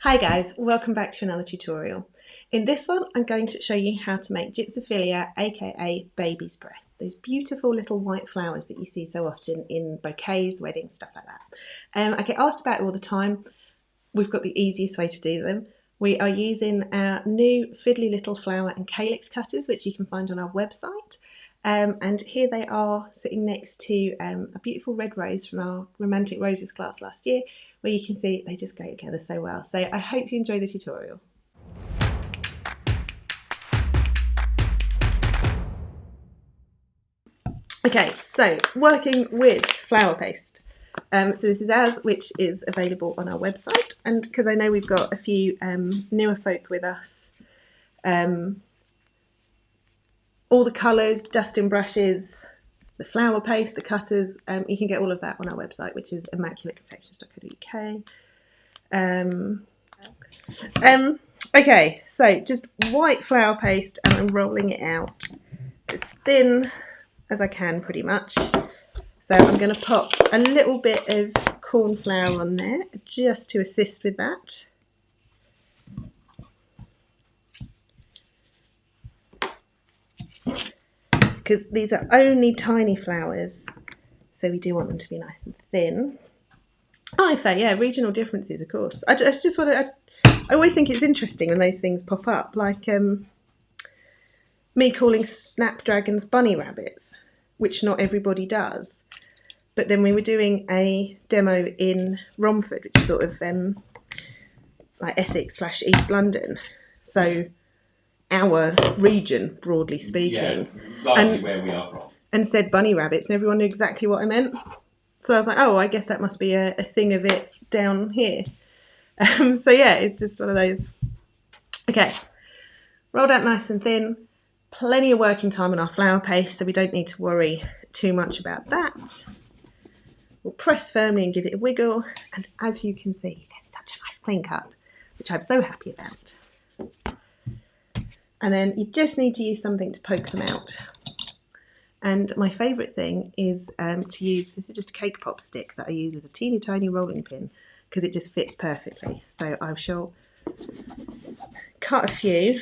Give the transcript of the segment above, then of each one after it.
Hi guys, welcome back to another tutorial. In this one I'm going to show you how to make Gypsophila, aka baby's breath. Those beautiful little white flowers that you see so often in bouquets, weddings, stuff like that. I get asked about it all the time. We've got the easiest way to do them. We are using our new Fiddly Little Flower and Calyx cutters, which you can find on our website. And here they are sitting next to a beautiful red rose from our Romantic Roses class last year, where you can see they just go together so well. So I hope you enjoy the tutorial. Okay, so working with flower paste. So this is ours, which is available on our website, and because I know we've got a few newer folk with us, all the colours, dusting brushes, the flower paste, the cutters, you can get all of that on our website, which is immaculateconfections.co.uk. Okay, so just white flower paste, and I'm rolling it out as thin as I can, pretty much. So I'm going to pop a little bit of corn flour on there just to assist with that. Because these are only tiny flowers, so we do want them to be nice and thin. Oh, fair, yeah, regional differences, of course. I always think it's interesting when those things pop up, like me calling snapdragons bunny rabbits, which not everybody does. But then we were doing a demo in Romford, which is sort of like Essex/East London. So our region, broadly speaking. Yeah, largely where we are from. And said bunny rabbits, and everyone knew exactly what I meant. So I was like, oh, I guess that must be a thing of it down here. So yeah, it's just one of those. Okay, rolled out nice and thin. Plenty of working time on our flower paste, so we don't need to worry too much about that. We'll press firmly and give it a wiggle, and as you can see, you get such a nice clean cut, which I'm so happy about. And then you just need to use something to poke them out. And my favourite thing is to use, this is just a cake pop stick that I use as a teeny tiny rolling pin, because it just fits perfectly. So I shall cut a few.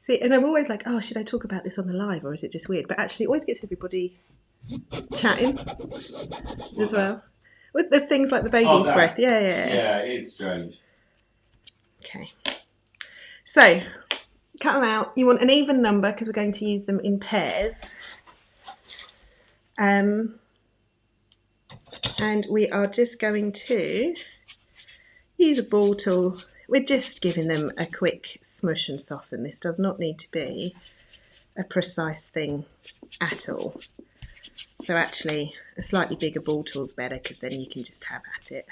See, and I'm always like, oh, should I talk about this on the live, or is it just weird? But actually it always gets everybody chatting as well. With the things like the baby's breath. Yeah. Yeah, it's strange. Okay. So, cut them out. You want an even number because we're going to use them in pairs. And we are just going to use a ball tool. We're just giving them a quick smush and soften. This does not need to be a precise thing at all. So actually, a slightly bigger ball tool is better because then you can just have at it.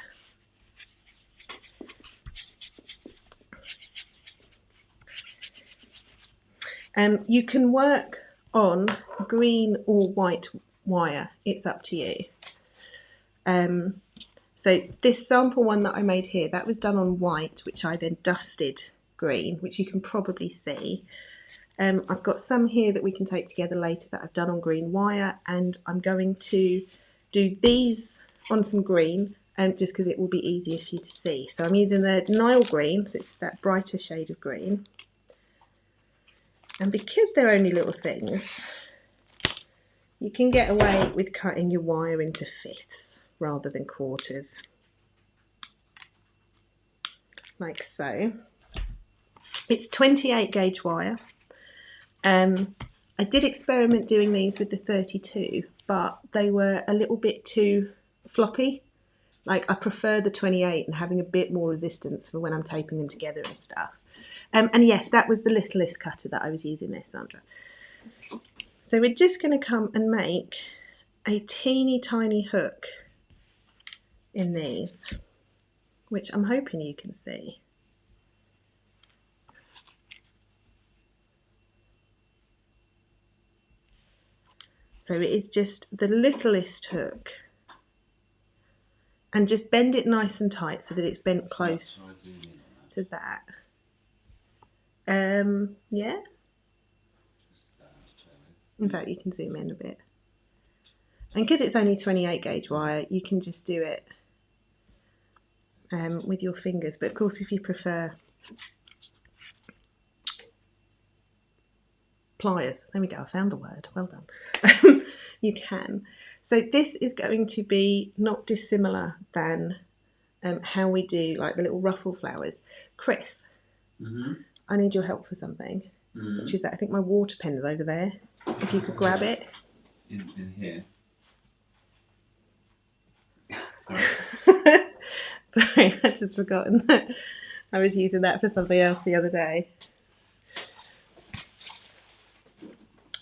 You can work on green or white wire. It's up to you. So this sample one that I made here, that was done on white, which I then dusted green, which you can probably see. I've got some here that we can take together later that I've done on green wire, and I'm going to do these on some green, just because it will be easier for you to see. So I'm using the Nile green, so it's that brighter shade of green. And because they're only little things, you can get away with cutting your wire into fifths rather than quarters, like so. It's 28 gauge wire. I did experiment doing these with the 32, but they were a little bit too floppy. Like, I prefer the 28 and having a bit more resistance for when I'm taping them together and stuff. And yes, that was the littlest cutter that I was using there, Sandra. So we're just going to come and make a teeny tiny hook in these, which I'm hoping you can see. So it is just the littlest hook, and just bend it nice and tight so that it's bent close to that. Yeah, In fact, you can zoom in a bit. And because it's only 28 gauge wire, you can just do it with your fingers. But of course, if you prefer pliers, there we go, I found the word, well done, you can. So this is going to be not dissimilar than how we do like the little ruffle flowers. Chris, I need your help for something, which is that I think my water pen is over there. If you could grab it. In here. Sorry, I'd just forgotten that I was using that for something else the other day.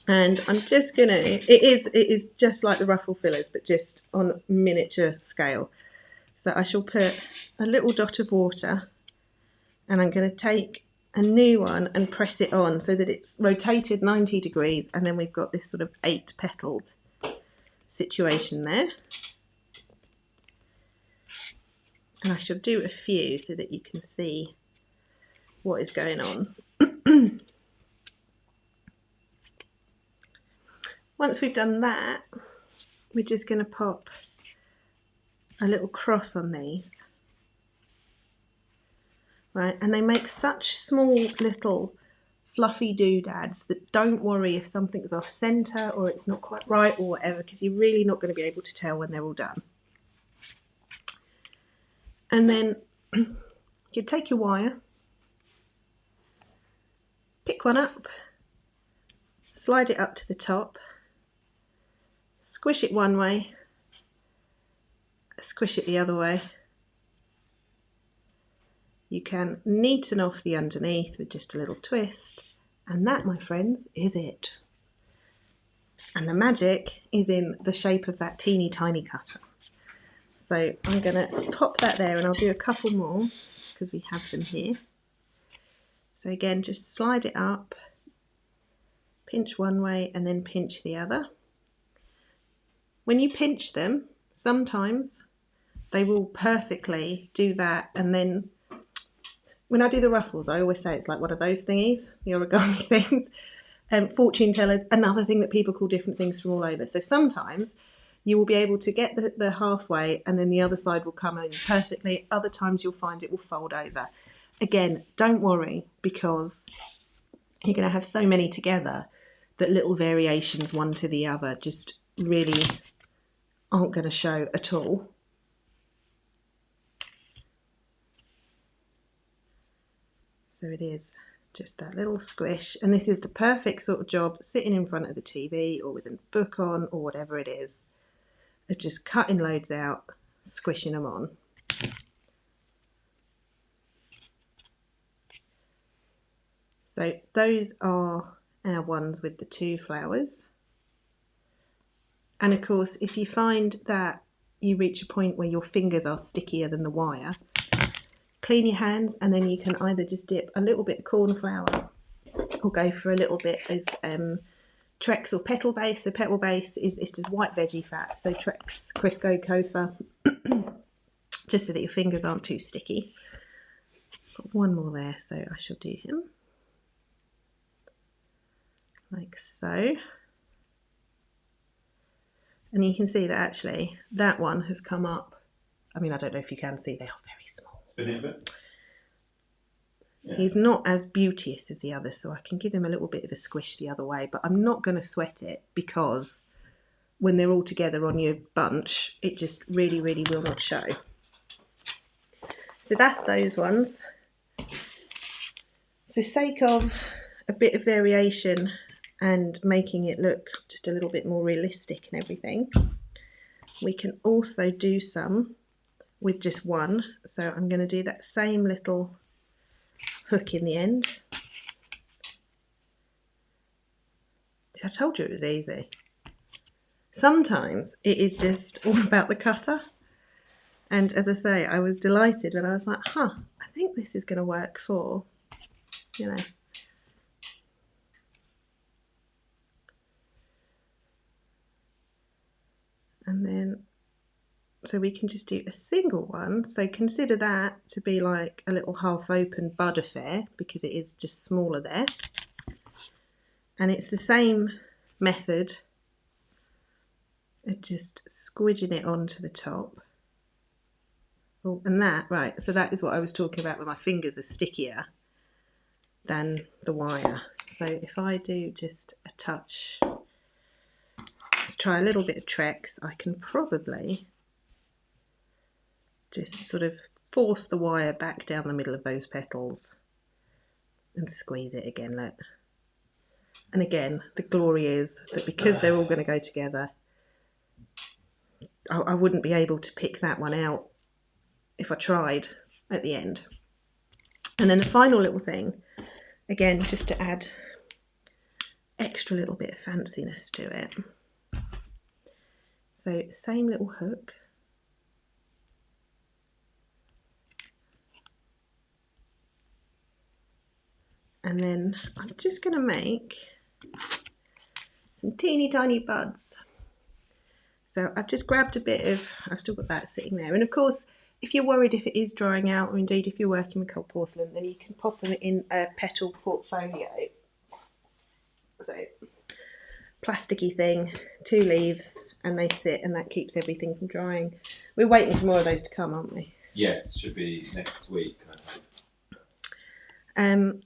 And I'm just gonna, it is just like the ruffle fillers, but just on miniature scale. So I shall put a little dot of water, and I'm going to take a new one and press it on so that it's rotated 90 degrees, and then we've got this sort of 8-petaled situation there. And I shall do a few so that you can see what is going on. Once we've done that, we're just going to pop a little cross on these. Right, and they make such small little fluffy doodads that don't worry if something's off centre or it's not quite right or whatever, because you're really not going to be able to tell when they're all done. And then you take your wire, pick one up, slide it up to the top, squish it one way, squish it the other way. You can neaten off the underneath with just a little twist, and that, my friends, is it. And the magic is in the shape of that teeny tiny cutter. So I'm going to pop that there, and I'll do a couple more because we have them here. So again, just slide it up, pinch one way and then pinch the other. When you pinch them, sometimes they will perfectly do that, and then when I do the ruffles, I always say it's like one of those thingies, the origami things. Fortune tellers, another thing that people call different things from all over. So sometimes you will be able to get the halfway and then the other side will come in perfectly. Other times you'll find it will fold over. Again, don't worry, because you're going to have so many together that little variations one to the other just really aren't going to show at all. So it is just that little squish, and this is the perfect sort of job sitting in front of the TV or with a book on or whatever it is, of just cutting loads out, squishing them on. So those are our ones with the 2 flowers. And of course, if you find that you reach a point where your fingers are stickier than the wire, clean your hands, and then you can either just dip a little bit of cornflour or go for a little bit of Trex or petal base. So petal base is just white veggie fat, so Trex, Crisco, Kofa, just so that your fingers aren't too sticky. Got one more there, so I shall do him like so. And you can see that actually that one has come up. I mean, I don't know if you can see, they are very small. Spin it a bit. Yeah. He's not as beauteous as the others, so I can give him a little bit of a squish the other way, but I'm not going to sweat it, because when they're all together on your bunch, it just really, really will not show. So that's those ones. For sake of a bit of variation and making it look just a little bit more realistic and everything, we can also do some with just one. So I'm going to do that same little hook in the end. See, I told you it was easy. Sometimes it is just all about the cutter. And as I say, I was delighted when I was like, I think this is going to work for, you know. And then, so we can just do a single one. So consider that to be like a little half open bud affair, because it is just smaller there. And it's the same method of just squidging it onto the top. Oh, and that, right, so that is what I was talking about, where my fingers are stickier than the wire. So if I do just a touch, let's try a little bit of Trex, I can probably just sort of force the wire back down the middle of those petals and squeeze it again, look. And again, the glory is that because they're all going to go together, I wouldn't be able to pick that one out if I tried at the end. And then the final little thing, again, just to add extra little bit of fanciness to it. So same little hook. And then I'm just going to make some teeny tiny buds. So I've just grabbed a bit of, I've still got that sitting there. And of course, if you're worried if it is drying out, or indeed if you're working with cold porcelain, then you can pop them in a petal portfolio. So plasticky thing, 2 leaves, and they sit, and that keeps everything from drying. We're waiting for more of those to come, aren't we? Yeah, it should be next week, I hope.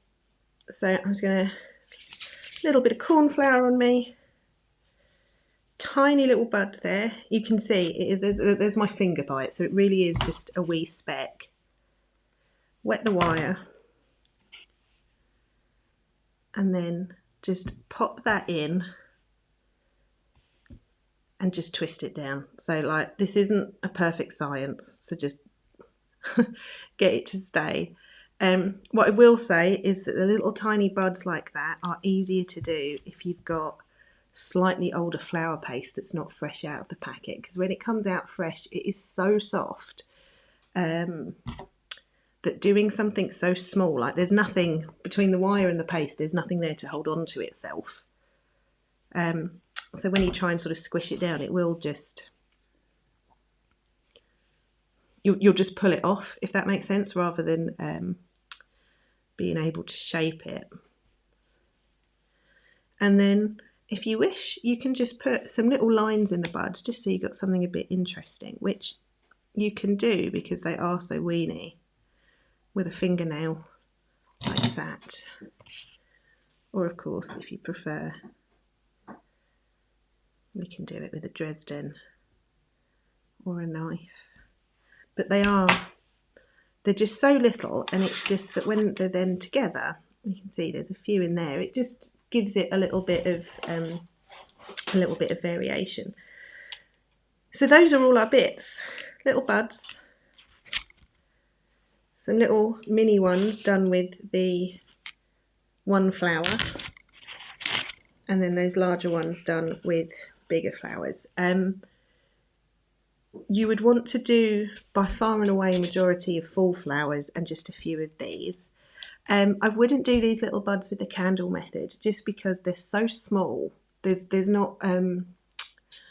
So I'm just going to, a little bit of corn flour on me. Tiny little bud there. You can see it is, there's my finger by it, so it really is just a wee speck. Wet the wire. And then just pop that in and just twist it down. So like, this isn't a perfect science, so just get it to stay. What I will say is that the little tiny buds like that are easier to do if you've got slightly older flower paste that's not fresh out of the packet, because when it comes out fresh it is so soft that doing something so small, like there's nothing between the wire and the paste, there's nothing there to hold on to itself. So when you try and sort of squish it down, it will just, you'll just pull it off, if that makes sense, rather than being able to shape it. And then if you wish, you can just put some little lines in the buds, just so you've got something a bit interesting, which you can do because they are so weeny, with a fingernail like that. Or of course, if you prefer, we can do it with a Dresden or a knife. But they're just so little, and it's just that when they're then together, you can see there's a few in there, it just gives it a little bit of variation. So those are all our bits, little buds, some little mini ones done with the one flower, and then those larger ones done with bigger flowers. You would want to do by far and away a majority of full flowers and just a few of these. I wouldn't do these little buds with the candle method, just because they're so small. There's not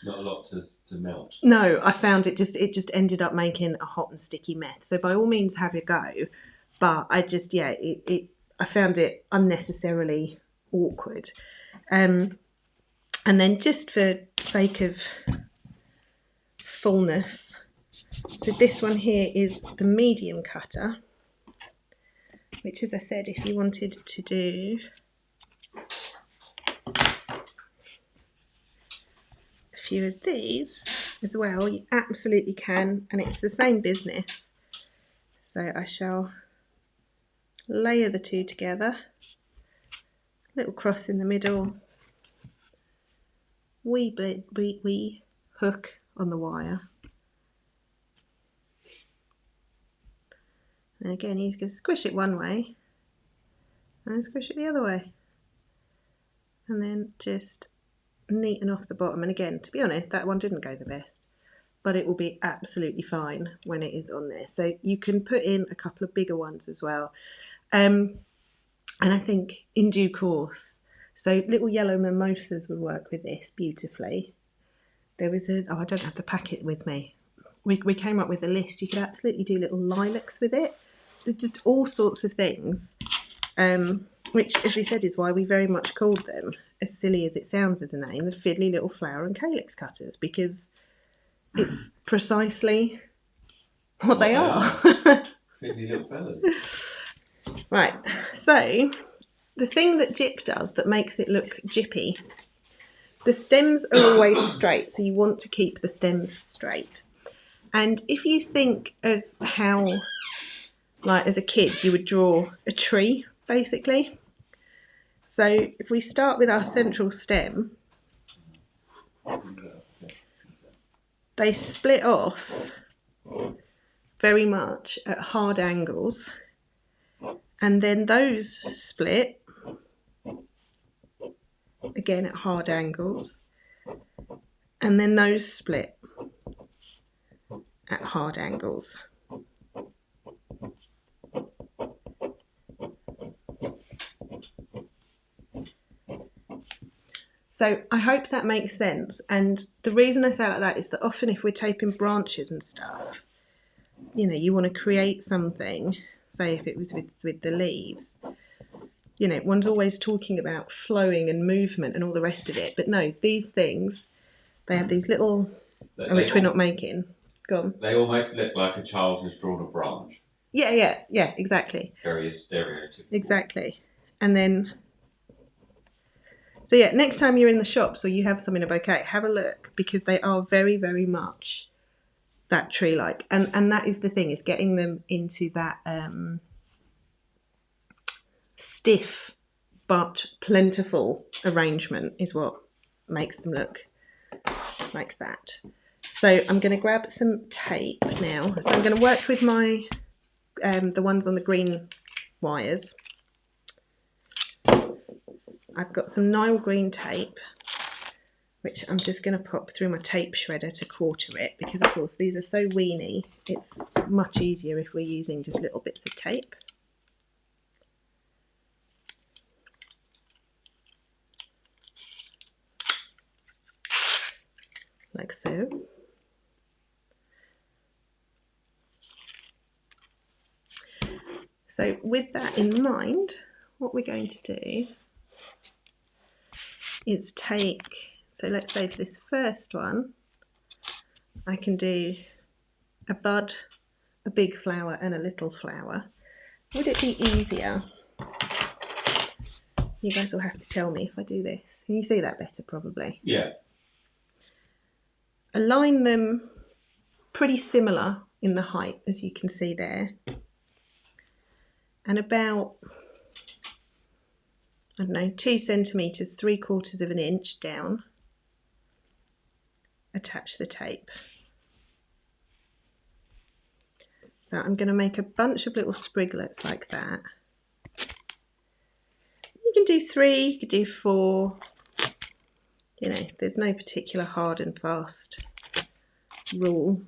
not a lot to melt. No, I found it just ended up making a hot and sticky mess. So by all means have a go, but I just I found it unnecessarily awkward. And then just for sake of fullness, so this one here is the medium cutter, which, as I said, if you wanted to do a few of these as well, you absolutely can, and it's the same business. So I shall layer the two together, little cross in the middle, wee hook on the wire. And again, you can squish it one way and then squish it the other way, and then just neaten off the bottom. And again, to be honest, that one didn't go the best, but it will be absolutely fine when it is on there. So you can put in a couple of bigger ones as well. And I think in due course, so little yellow mimosas would work with this beautifully. There was I don't have the packet with me. We came up with a list. You could absolutely do little lilacs with it. There's just all sorts of things. which, as we said, is why we very much called them, as silly as it sounds as a name, the Fiddly Little Flower and Calyx cutters, because it's precisely what they are. Fiddly little fellas. Right, so the thing that Gyp does that makes it look gyppy, the stems are always straight, so you want to keep the stems straight. And if you think of how, like as a kid, you would draw a tree, basically. So if we start with our central stem, they split off very much at hard angles, and then those split again at hard angles, and then those split at hard angles. So I hope that makes sense, and the reason I say it like that is that often if we're taping branches and stuff, you know, you want to create something, say if it was with the leaves, you know, one's always talking about flowing and movement and all the rest of it, but no, these things, they have these little, which we're not making. Go on. They almost look like a child has drawn a branch. Yeah, exactly. Very stereotypical. Exactly. And then, so yeah, next time you're in the shops or you have some in a bouquet, have a look, because they are very, very much that tree-like. And that is the thing, is getting them into that stiff but plentiful arrangement is what makes them look like that. So I'm going to grab some tape now. So I'm going to work with my the ones on the green wires. I've got some Nile green tape, which I'm just going to pop through my tape shredder to quarter it, because of course these are so weeny, it's much easier if we're using just little bits of tape. Like so. So with that in mind, what we're going to do is take, so let's say for this first one, I can do a bud, a big flower and a little flower. Would it be easier? You guys will have to tell me if I do this. Can you see that better probably? Yeah. Align them pretty similar in the height, as you can see there. And about, I don't know, 2 centimetres, 3/4 of an inch down, attach the tape. So I'm going to make a bunch of little spriglets like that. You can do 3, you could do 4, you know, there's no particular hard and fast rule.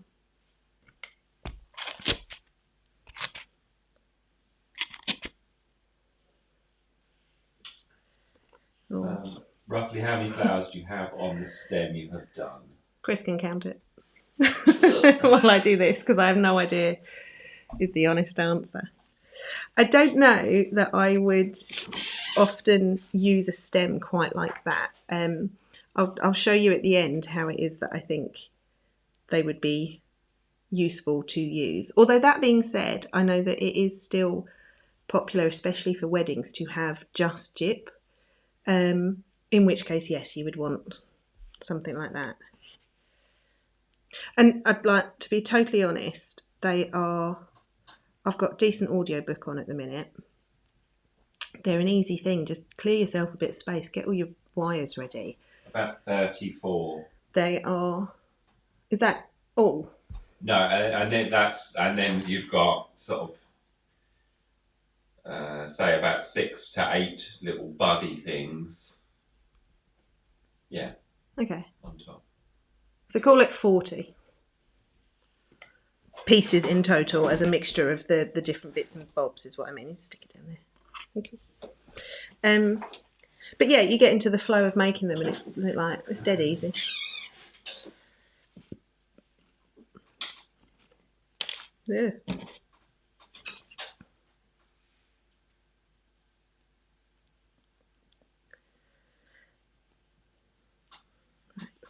Roughly how many flowers do you have on the stem you have done? Chris can count it while I do this, because I have no idea is the honest answer. I don't know that I would often use a stem quite like that. I'll show you at the end how it is that I think they would be useful to use. Although that being said, I know that it is still popular, especially for weddings, to have just gyp. In which case, yes, you would want something like that. And I'd like to be totally honest, they are, I've got a decent audiobook on at the minute. They're an easy thing, just clear yourself a bit of space, get all your wires ready. About 34. They are, is that all? No, and then you've got sort of say about 6 to 8 little buddy things. Yeah. Okay. On top. So call it 40 pieces in total, as a mixture of the different bits and bobs is what I mean. Stick it down there. Okay. But yeah, you get into the flow of making them, and it's dead easy. Yeah.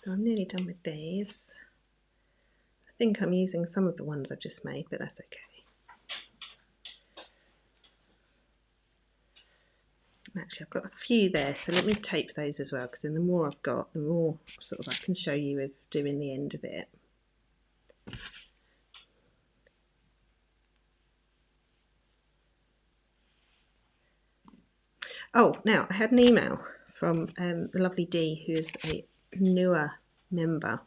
So I'm nearly done with these. I think I'm using some of the ones I've just made, but that's okay. Actually, I've got a few there, so let me tape those as well, because then the more I've got, the more sort of I can show you of doing the end of it. Oh, now I had an email from the lovely Dee, who is a newer member,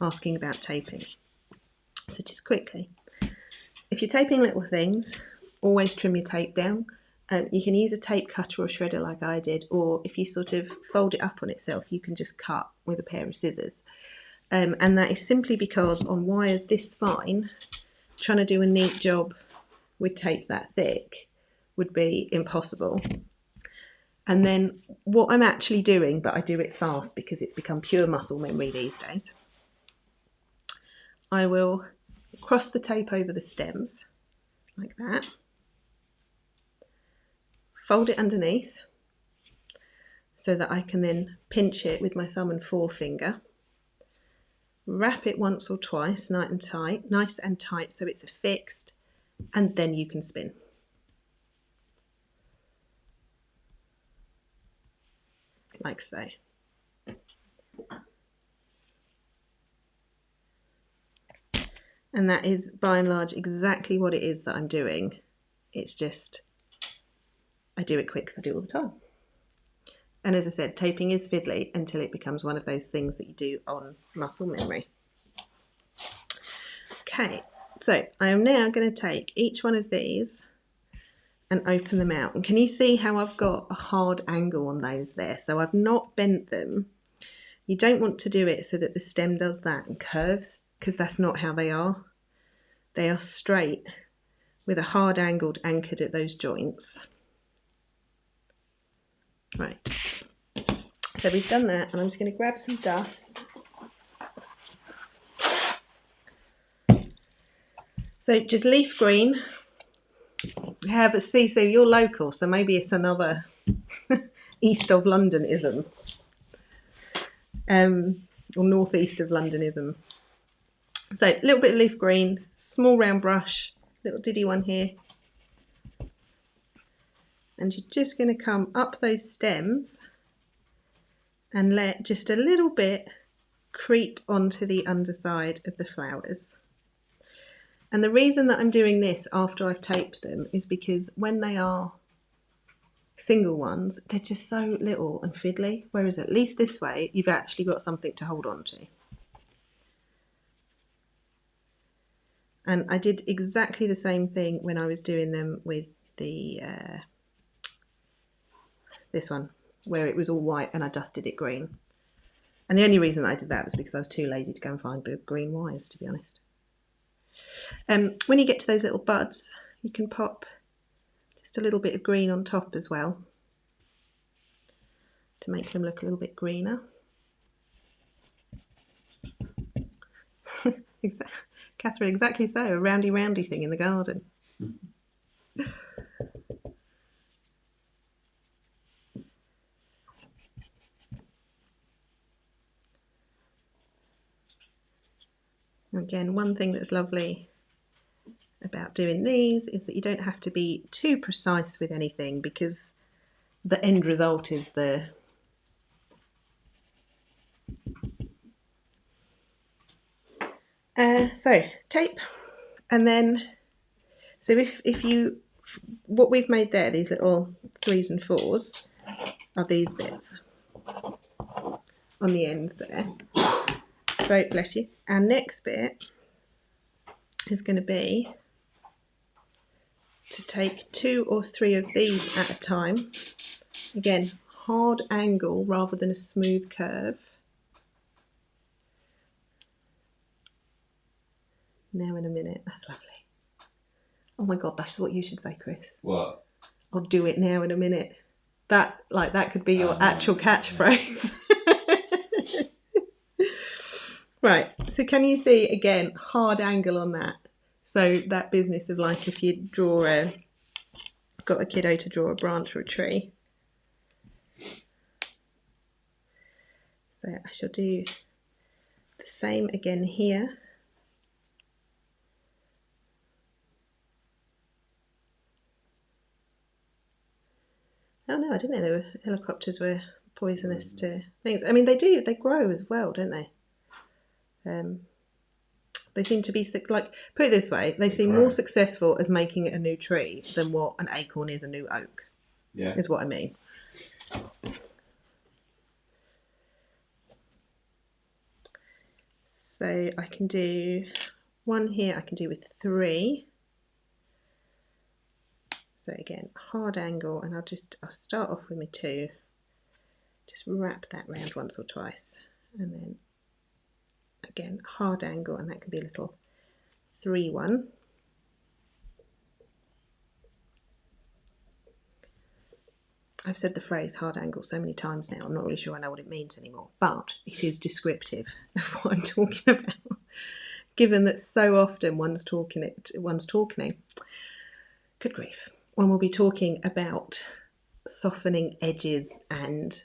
asking about taping. So just quickly, if you're taping little things, always trim your tape down. You can use a tape cutter or shredder like I did, or if you sort of fold it up on itself, you can just cut with a pair of scissors. And that is simply because on wires this fine, trying to do a neat job with tape that thick would be impossible. And then what I'm actually doing, but I do it fast because it's become pure muscle memory these days, I will cross the tape over the stems like that, fold it underneath so that I can then pinch it with my thumb and forefinger, wrap it once or twice nice and tight so it's affixed, and then you can spin. Like so. And that is by and large exactly what it is that I'm doing. It's just, I do it quick because I do it all the time. And as I said, taping is fiddly until it becomes one of those things that you do on muscle memory. Okay, so I am now going to take each one of these and open them out. And can you see how I've got a hard angle on those there? So I've not bent them. You don't want to do it so that the stem does that and curves, because that's not how they are. They are straight with a hard angled anchored at those joints. Right, so we've done that, and I'm just going to grab some dust. So just leaf green. Yeah, but see, so you're local, so maybe it's another east of Londonism, or northeast of Londonism. So a little bit of leaf green, small round brush, little diddy one here. And you're just going to come up those stems and let just a little bit creep onto the underside of the flowers. And the reason that I'm doing this after I've taped them is because when they are single ones, they're just so little and fiddly, whereas at least this way you've actually got something to hold on to. And I did exactly the same thing when I was doing them with the this one, where it was all white and I dusted it green. And the only reason I did that was because I was too lazy to go and find the green wires, to be honest. When you get to those little buds, you can pop just a little bit of green on top as well to make them look a little bit greener. Catherine, exactly so, a roundy thing in the garden. Again, one thing that's lovely about doing these is that you don't have to be too precise with anything, because the end result is the so tape. And then so if you, what we've made there, these little 3s and 4s, are these bits on the ends there. So bless you, our next bit is going to be to take 2 or 3 of these at a time. Again, hard angle rather than a smooth curve. Now in a minute, that's lovely. Oh my God, that's what you should say, Chris. What? I'll do it now in a minute. That could be your actual catchphrase. Right, so can you see, again, hard angle on that? So that business of like if you got a kiddo to draw a branch or a tree. So I shall do the same again here. Oh no, I didn't know helicopters were poisonous to things. I mean, they grow as well, don't they? They seem to be, like, put it this way, they seem more successful as making a new tree than what an acorn is a new oak. Yeah. Is what I mean. So I can do one here, I can do with 3. So again, hard angle, and I'll start off with my 2. Just wrap that round once or twice, and then again hard angle, and that can be a little 3 one. I've said the phrase hard angle so many times now, I'm not really sure I know what it means anymore, but it is descriptive of what I'm talking about, given that so often one's talking, good grief, one will be talking about softening edges and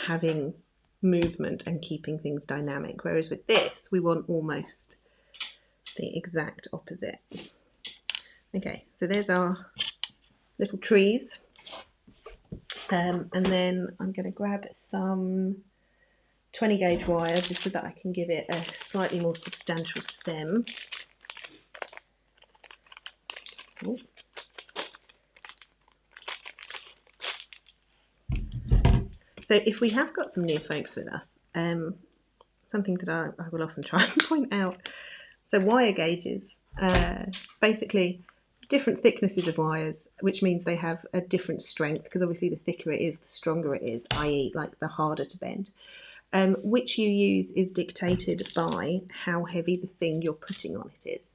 having movement and keeping things dynamic, whereas with this we want almost the exact opposite. Okay, so there's our little trees, and then I'm going to grab some 20 gauge wire just so that I can give it a slightly more substantial stem. Ooh. So if we have got some new folks with us, something that I will often try and point out, so wire gauges, basically different thicknesses of wires, which means they have a different strength, because obviously the thicker it is, the stronger it is, i.e. like the harder to bend. Which you use is dictated by how heavy the thing you're putting on it is.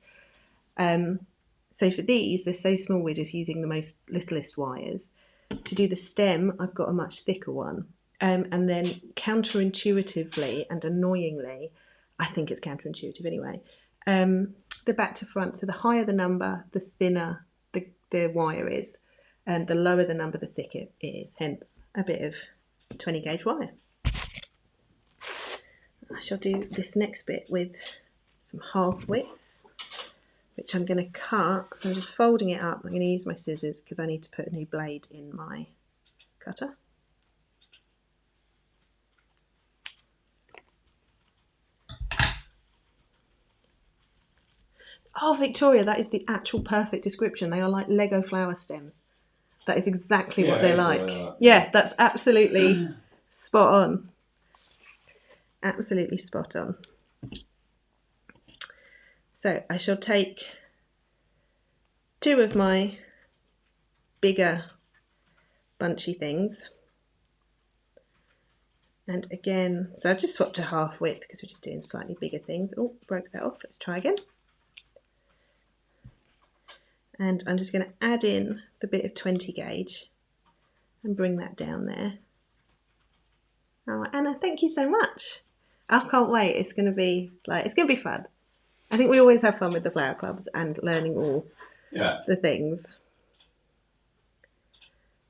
So for these, they're so small, we're just using the littlest wires. To do the stem, I've got a much thicker one. And then counterintuitively and annoyingly, I think it's counterintuitive anyway, the back to front. So the higher the number, the thinner the wire is, and the lower the number, the thicker it is. Hence a bit of 20 gauge wire. I shall do this next bit with some half width, which I'm going to cut. So I'm just folding it up. I'm going to use my scissors because I need to put a new blade in my cutter. Oh, Victoria, that is the actual perfect description. They are like Lego flower stems. That is exactly what they're like. Yeah, that's absolutely spot on. Absolutely spot on. So I shall take 2 of my bigger bunchy things. And again, so I've just swapped to half width because we're just doing slightly bigger things. Oh, broke that off. Let's try again. And I'm just going to add in the bit of 20 gauge and bring that down there. Oh, Anna, thank you so much. I can't wait. It's going to be fun. I think we always have fun with the flower clubs and learning all the things.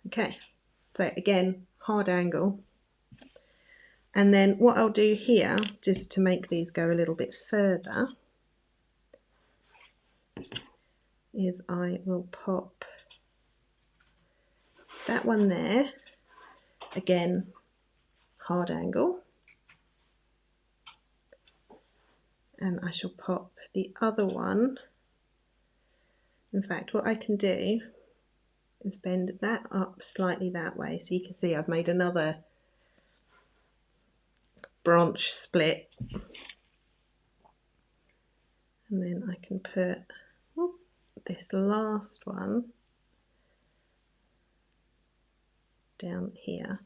Okay, so again, hard angle. And then what I'll do here, just to make these go a little bit further, is I will pop that one there, again, hard angle, and I shall pop the other one. In fact, what I can do is bend that up slightly that way, so you can see I've made another branch split, and then I can put this last one down here.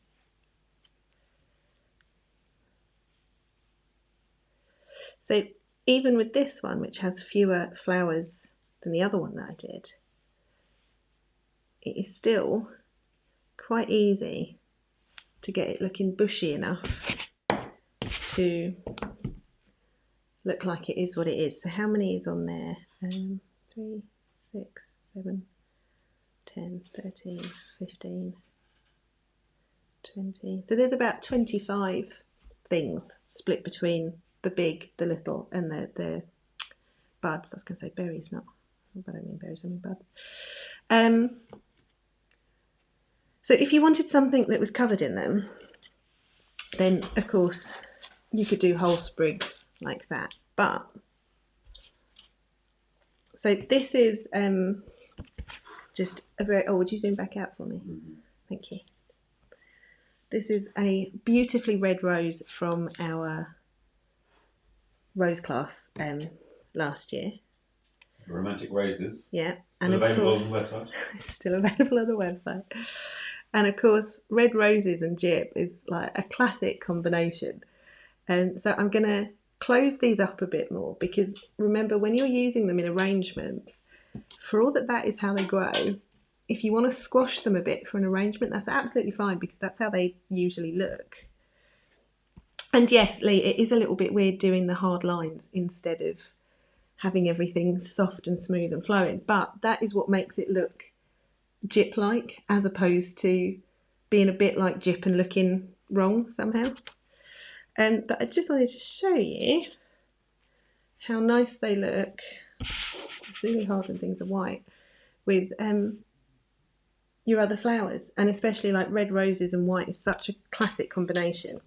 So even with this one, which has fewer flowers than the other one that I did, it is still quite easy to get it looking bushy enough to look like it is what it is. So how many is on there? 3, 6, 7, 10, 13, 15, 20. So there's about 25 things split between the big, the little, and the buds. I was going to say berries, but I don't mean berries, I mean buds. So if you wanted something that was covered in them, then of course you could do whole sprigs like that. But so this is just a very, would you zoom back out for me? Thank you. This is a beautifully red rose from our rose class last year. Romantic Roses. Yeah. Still and available of course, on the website. Still available on the website. And of course, red roses and gyp is like a classic combination. And so I'm going to close these up a bit more, because remember, when you're using them in arrangements, for all that is how they grow, if you want to squash them a bit for an arrangement, that's absolutely fine, because that's how they usually look. And yes, Lee, it is a little bit weird doing the hard lines instead of having everything soft and smooth and flowing, but that is what makes it look gyp-like, as opposed to being a bit like gyp and looking wrong somehow. But I just wanted to show you how nice they look. It's really hard when things are white, with your other flowers, and especially like red roses and white is such a classic combination.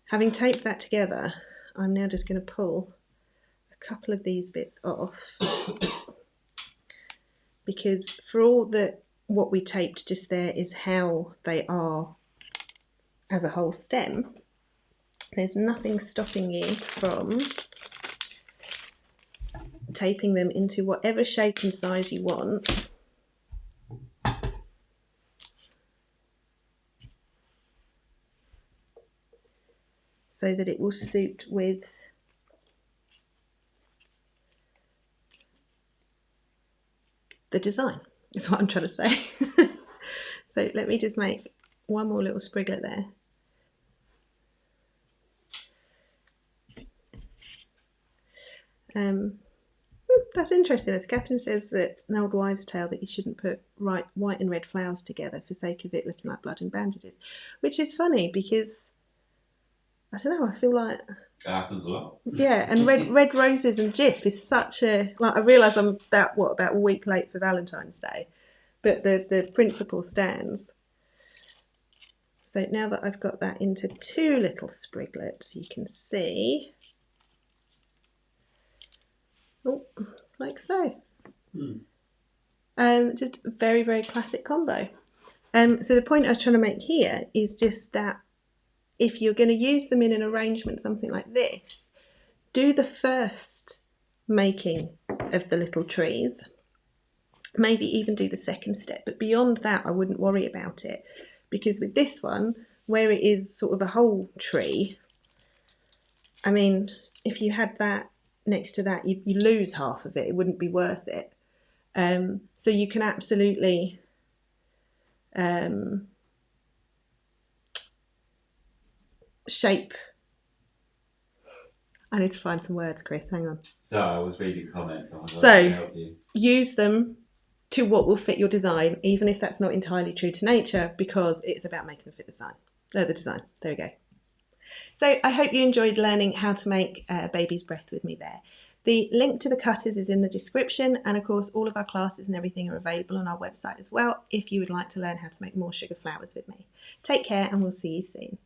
Having taped that together, I'm now just going to pull a couple of these bits off, because for all that what we taped just there is how they are as a whole stem, there's nothing stopping you from taping them into whatever shape and size you want, so that it will suit with the design, is what I'm trying to say. So let me just make one more little spriglet there. That's interesting, as Catherine says that an old wives' tale that you shouldn't put white and red flowers together for sake of it looking like blood and bandages, which is funny, because I don't know, I feel like It happens a lot. Yeah, and red roses and gyp is such a, like, I realise I'm about a week late for Valentine's Day, but the principle stands. So now that I've got that into two little spriglets, you can see, like so. Just a very, very classic combo. So the point I was trying to make here is just that if you're going to use them in an arrangement, something like this, do the first making of the little trees, maybe even do the second step, but beyond that I wouldn't worry about it, because with this one, where it is sort of a whole tree, I mean, if you had that next to that, you lose half of it. It wouldn't be worth it. So you can absolutely shape. I need to find some words, Chris. Hang on. So I was reading comments. So help you. Use them to what will fit your design, even if that's not entirely true to nature, because it's about making them fit the design. The design. There we go. So I hope you enjoyed learning how to make baby's breath with me there. The link to the cutters is in the description, and of course all of our classes and everything are available on our website as well if you would like to learn how to make more sugar flowers with me. Take care, and we'll see you soon.